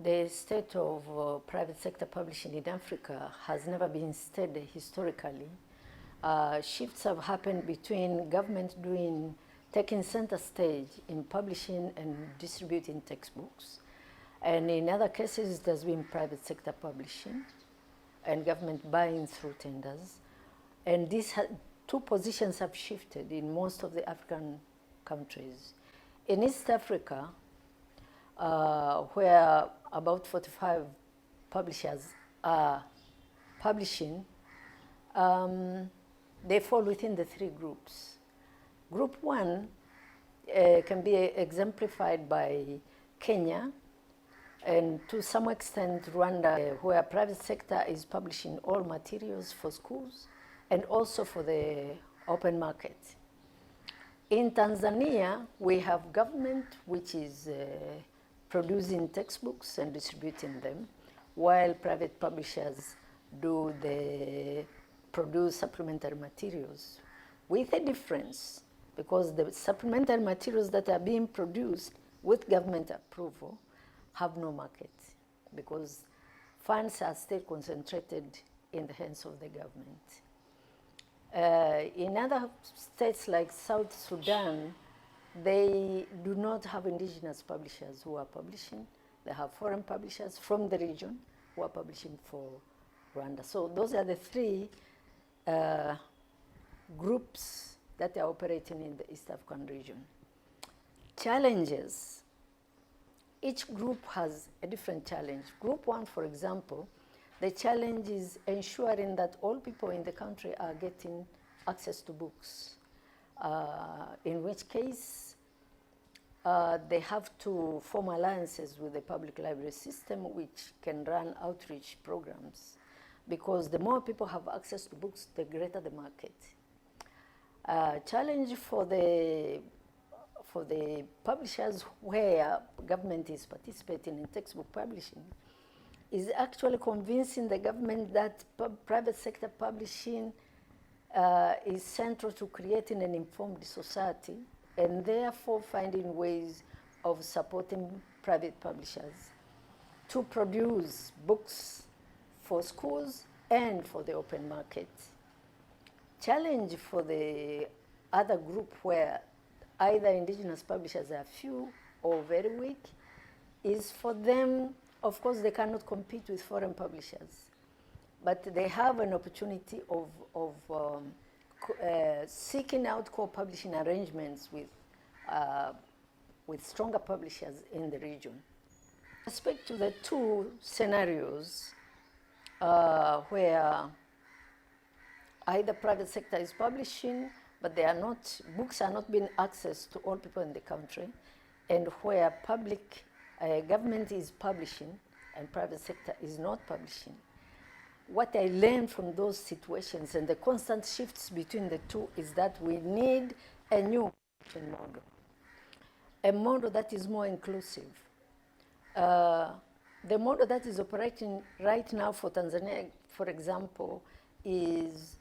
The state of private sector publishing in Africa has never been steady historically. Shifts have happened between government taking center stage in publishing and distributing textbooks. And in other cases, there's been private sector publishing and government buying through tenders. And these two positions have shifted in most of the African countries. In East Africa, where about 45 publishers are publishing, they fall within the three groups. Group one can be exemplified by Kenya and to some extent Rwanda, where private sector is publishing all materials for schools and also for the open market. In Tanzania, we have government which is producing textbooks and distributing them, while private publishers produce supplementary materials, with a difference, because the supplementary materials that are being produced with government approval have no market, because funds are still concentrated in the hands of the government. In other states like South Sudan, they do not have indigenous publishers who are publishing. They have foreign publishers from the region who are publishing for Rwanda. So those are the three groups that are operating in the East African region. Challenges. Each group has a different challenge. Group one, for example, the challenge is ensuring that all people in the country are getting access to books, in which case they have to form alliances with the public library system, which can run outreach programs, because the more people have access to books, the greater the market. Challenge for the publishers where government is participating in textbook publishing is actually convincing the government that private sector publishing is central to creating an informed society, and therefore finding ways of supporting private publishers to produce books for schools and for the open market. Challenge for the other group where either indigenous publishers are few or very weak is for them, of course, they cannot compete with foreign publishers, but they have an opportunity of seeking out co-publishing arrangements with stronger publishers in the region. With respect to the two scenarios where either private sector is publishing, but books are not being accessed to all people in the country, and where government is publishing and private sector is not publishing. What I learned from those situations and the constant shifts between the two is that we need a new model, a model that is more inclusive. The model that is operating right now for Tanzania, for example, is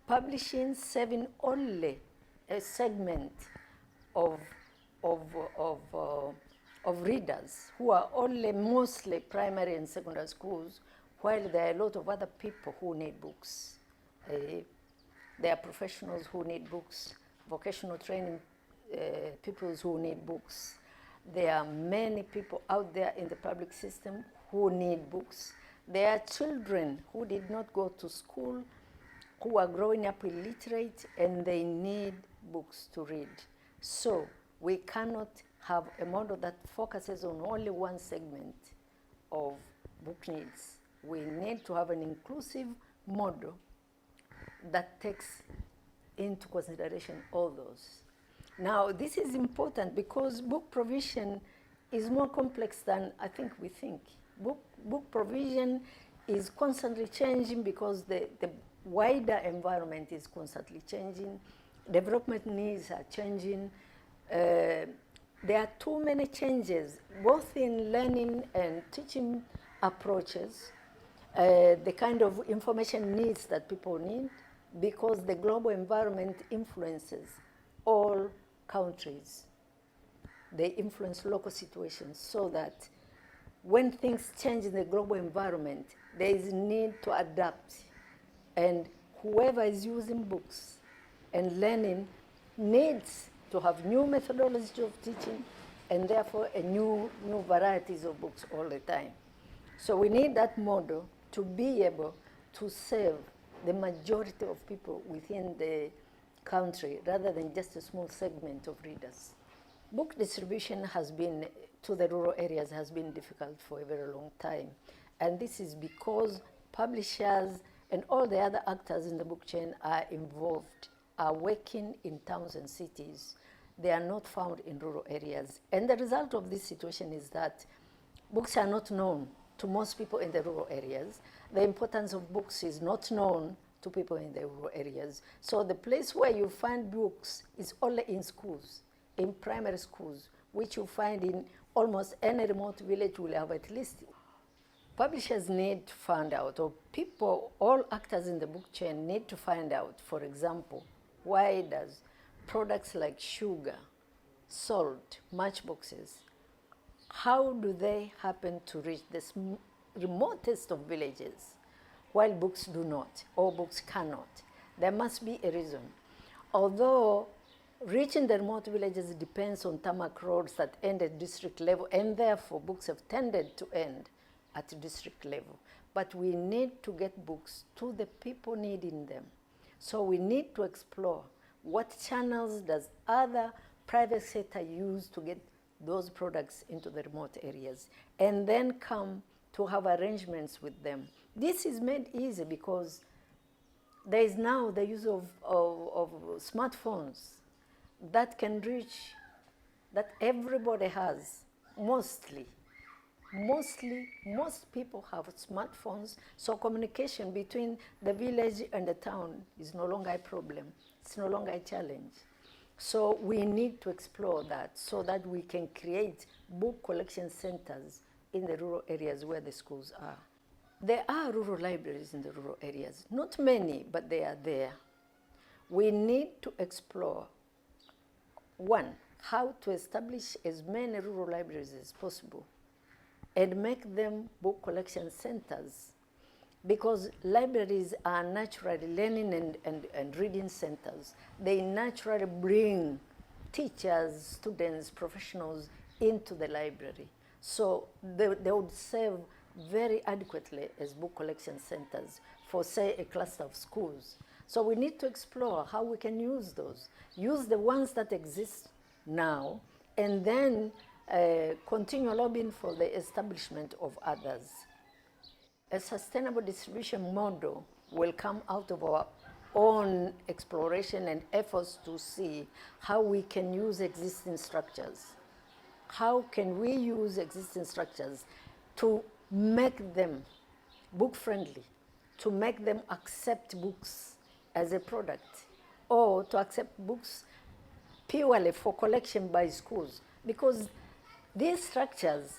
publishing serving only a segment of readers who are only mostly primary and secondary schools, while there are a lot of other people who need books. There are professionals who need books, vocational training people who need books. There are many people out there in the public system who need books. There are children who did not go to school, who are growing up illiterate, and they need books to read. So we cannot have a model that focuses on only one segment of book needs. We need to have an inclusive model that takes into consideration all those. Now, this is important because book provision is more complex than I think we think. Book provision is constantly changing because the wider environment is constantly changing. Development needs are changing. There are too many changes, both in learning and teaching approaches, the kind of information needs that people need, because the global environment influences all countries. they influence local situations, so that when things change in the global environment, there is need to adapt. And whoever is using books and learning needs to have new methodologies of teaching, and therefore new varieties of books all the time. So we need that model to be able to serve the majority of people within the country, rather than just a small segment of readers. Book distribution has been, to the rural areas, has been difficult for a very long time. And this is because publishers and all the other actors in the book chain are involved, are working in towns and cities. They are not found in rural areas. And the result of this situation is that books are not known to most people in the rural areas. The importance of books is not known to people in the rural areas. So the place where you find books is only in schools, in primary schools, which you find in almost any remote village will have at least. Publishers need to find out, or people, all actors in the book chain need to find out, for example, why does products like sugar, salt, matchboxes, how do they happen to reach the remotest of villages, while books do not, or books cannot? There must be a reason. Although reaching the remote villages depends on tarmac roads that end at district level, and therefore books have tended to end at district level. But we need to get books to the people needing them. So we need to explore what channels does other private sector use to get those products into the remote areas, and then come to have arrangements with them. This is made easy because there is now the use of smartphones that can reach, that everybody has, mostly. Most people have smartphones, so communication between the village and the town is no longer a problem. It's no longer a challenge. So we need to explore that so that we can create book collection centers in the rural areas where the schools are. There are rural libraries in the rural areas. Not many, but they are there. We need to explore, one, how to establish as many rural libraries as possible and make them book collection centers, because libraries are naturally learning and reading centers. They naturally bring teachers, students, professionals into the library. So they would serve very adequately as book collection centers for, say, a cluster of schools. So we need to explore how we can use those. Use the ones that exist now, and then continue lobbying for the establishment of others. A sustainable distribution model will come out of our own exploration and efforts to see how we can use existing structures. How can we use existing structures to make them book-friendly, to make them accept books as a product, or to accept books purely for collection by schools? Because these structures,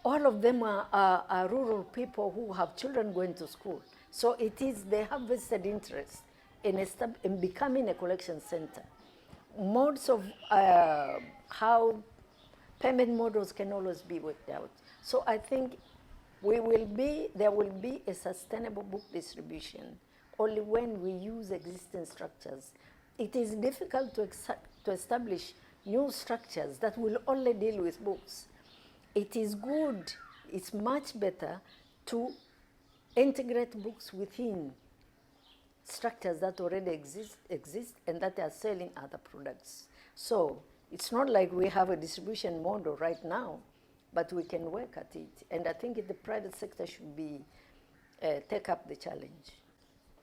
all of them are rural people who have children going to school. So they have vested interest in becoming a collection center. Modes of how payment models can always be worked out. So I think there will be a sustainable book distribution only when we use existing structures. It is difficult to establish new structures that will only deal with books. It is good, it's much better to integrate books within structures that already exist and that are selling other products. So it's not like we have a distribution model right now, but we can work at it. And I think the private sector should take up the challenge.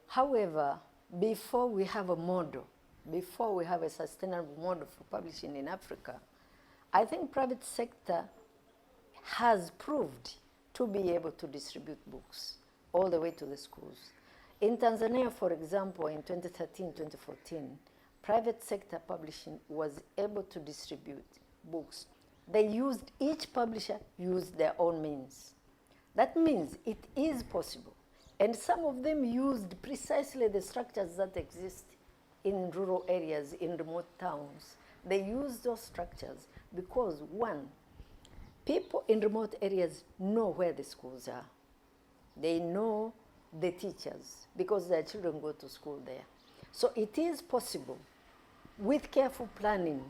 However, before we have a model, before we have a sustainable model for publishing in Africa, I think private sector has proved to be able to distribute books all the way to the schools. In Tanzania, for example, in 2013-2014, private sector publishing was able to distribute books. Each publisher used their own means. That means it is possible. And some of them used precisely the structures that exist in rural areas, in remote towns, They use those structures because, one, people in remote areas know where the schools are. They know the teachers because their children go to school there. So it is possible, with careful planning,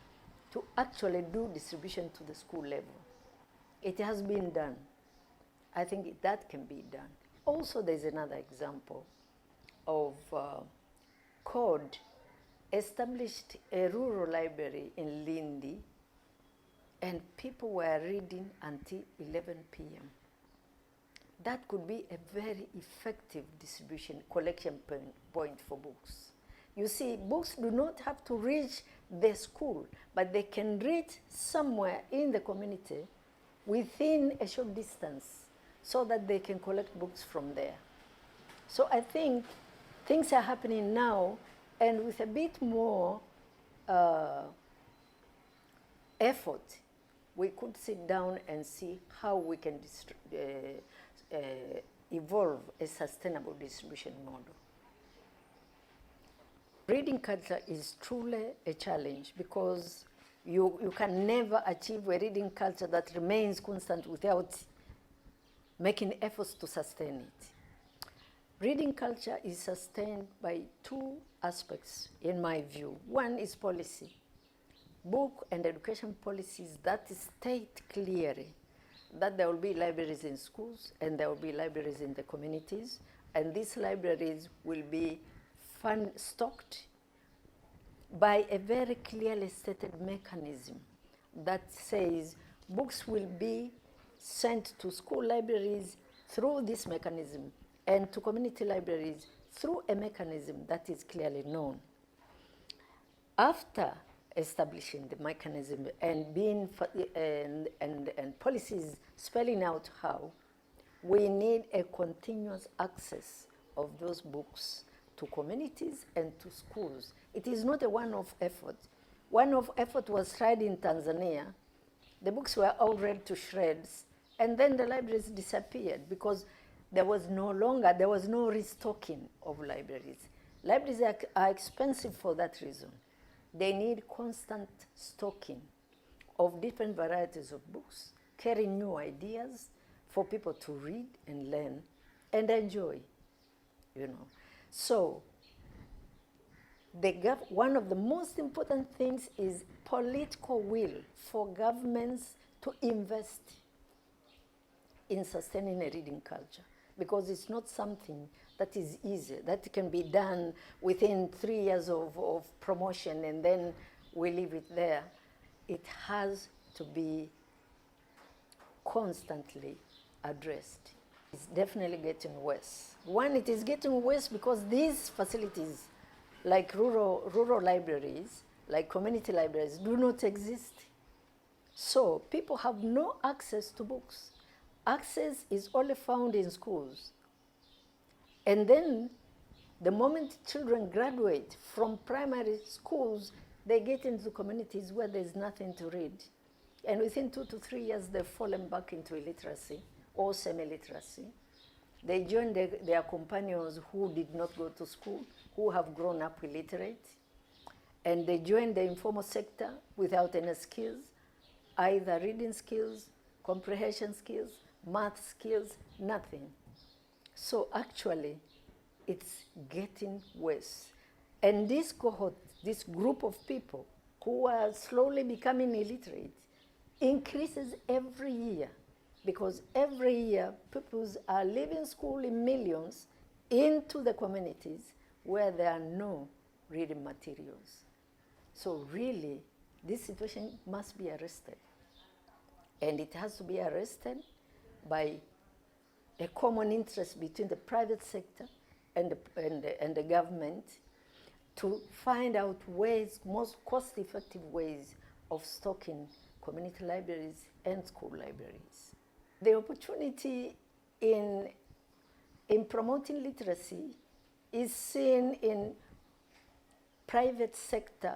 to actually do distribution to the school level. It has been done. I think that can be done. Also, there's another example of CODE established a rural library in Lindi, and people were reading until 11 p.m. That could be a very effective distribution collection point for books. You see, books do not have to reach the school, but they can reach somewhere in the community within a short distance so that they can collect books from there. So I think things are happening now, and with a bit more effort, we could sit down and see how we can evolve a sustainable distribution model. Reading culture is truly a challenge because you can never achieve a reading culture that remains constant without making efforts to sustain it. Reading culture is sustained by two aspects, in my view. One is policy. Book and education policies that state clearly that there will be libraries in schools and there will be libraries in the communities, and these libraries will be stocked by a very clearly stated mechanism that says books will be sent to school libraries through this mechanism and to community libraries through a mechanism that is clearly known. After establishing the mechanism and being and policies spelling out how, we need a continuous access of those books to communities and to schools. It is not a one-off effort. One-off effort was tried in Tanzania. The books were all read to shreds, and then the libraries disappeared because there was no restocking of libraries. Libraries are expensive for that reason. They need constant stocking of different varieties of books, carrying new ideas for people to read and learn and enjoy, you know. So one of the most important things is political will for governments to invest in sustaining a reading culture, because it's not something that is easy, that can be done within 3 years of promotion and then we leave it there. It has to be constantly addressed. It's definitely getting worse. One, it is getting worse because these facilities, like rural libraries, like community libraries, do not exist. So people have no access to books. Access is only found in schools. And then the moment children graduate from primary schools, they get into communities where there's nothing to read. And within 2 to 3 years, they've fallen back into illiteracy or semi-literacy. They join their companions who did not go to school, who have grown up illiterate. And they join the informal sector without any skills, either reading skills, comprehension skills, math skills, nothing. So actually, it's getting worse. And this cohort, this group of people who are slowly becoming illiterate, increases every year, because every year pupils are leaving school in millions into the communities where there are no reading materials. So really, this situation must be arrested. And it has to be arrested by a common interest between the private sector and the government to find out ways, most cost-effective ways of stocking community libraries and school libraries. The opportunity in promoting literacy is seen in private sector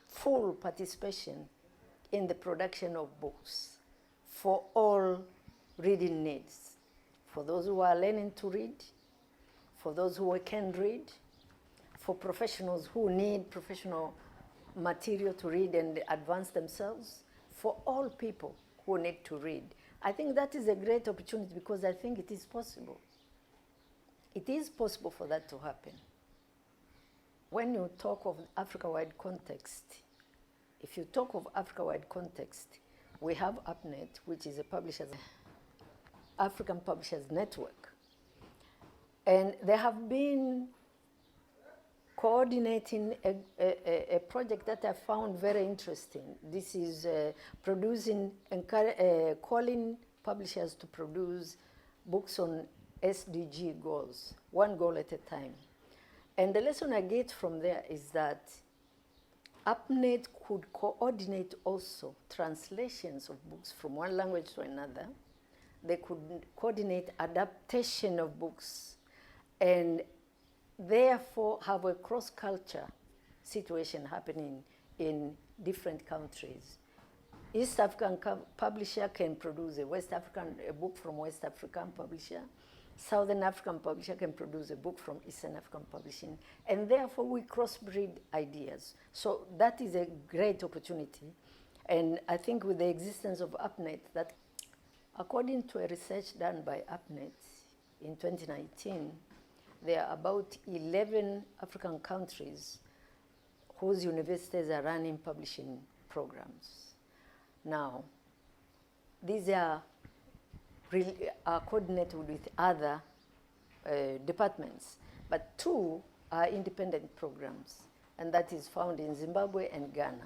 full participation in the production of books for all reading needs, for those who are learning to read, for those who can read, for professionals who need professional material to read and advance themselves for all people who need to read. I think that is a great opportunity because I think it is possible. It is possible for that to happen. When you talk of Africa-wide context, if you talk of Africa-wide context, we have APNET, which is a publishers, African Publishers Network. And they have been coordinating a project that I found very interesting. This is producing and calling publishers to produce books on SDG goals, one goal at a time. And the lesson I get from there is that APNET could coordinate also translations of books from one language to another. They could coordinate adaptation of books and therefore have a cross-culture situation happening in different countries. East African publisher can produce a book from West African publisher. Southern African publisher can produce a book from Eastern African publishing, and therefore we crossbreed ideas. So that is a great opportunity, and I think with the existence of APNET, that according to a research done by APNET in 2019, there are about 11 African countries whose universities are running publishing programs. Now, these are coordinated with other departments, but 2 are independent programs, and that is found in Zimbabwe and Ghana.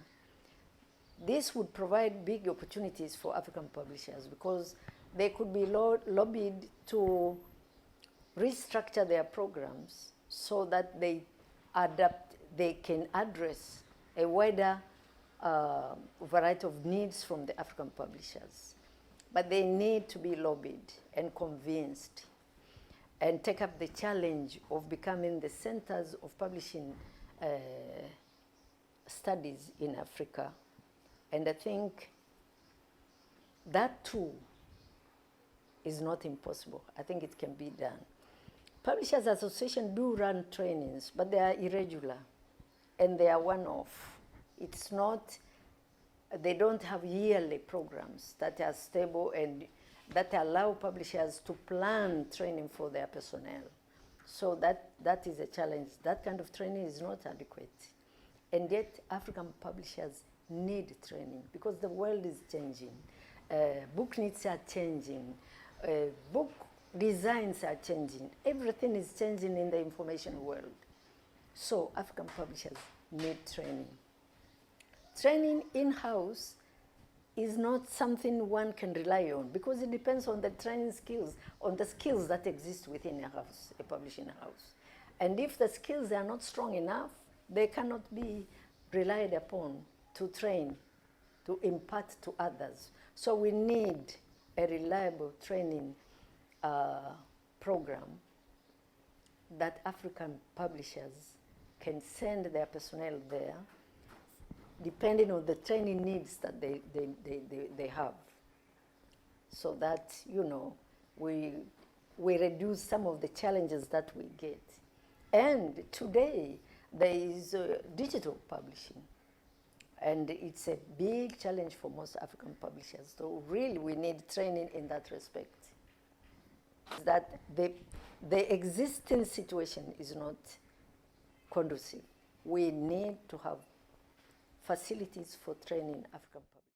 This would provide big opportunities for African publishers because they could be lobbied to restructure their programs so that they can address a wider variety of needs from the African publishers. But they need to be lobbied and convinced and take up the challenge of becoming the centers of publishing studies in Africa. And I think that too is not impossible. I think it can be done. Publishers Association do run trainings, but they are irregular and they are one-off. It's not, they don't have yearly programs that are stable and that allow publishers to plan training for their personnel. So that is a challenge. That kind of training is not adequate. And yet African publishers need training because the world is changing. Book needs are changing. Book designs are changing. Everything is changing in the information world. So African publishers need training. Training in-house is not something one can rely on because it depends on the training skills, on the skills that exist within a house, a publishing house. And if the skills are not strong enough, they cannot be relied upon to train, to impart to others. So we need a reliable training program that African publishers can send their personnel there depending on the training needs that they have. So that, you know, we reduce some of the challenges that we get. And today, there is digital publishing. And it's a big challenge for most African publishers. So really, we need training in that respect. That the existing situation is not conducive. We need to have facilities for training African publishers.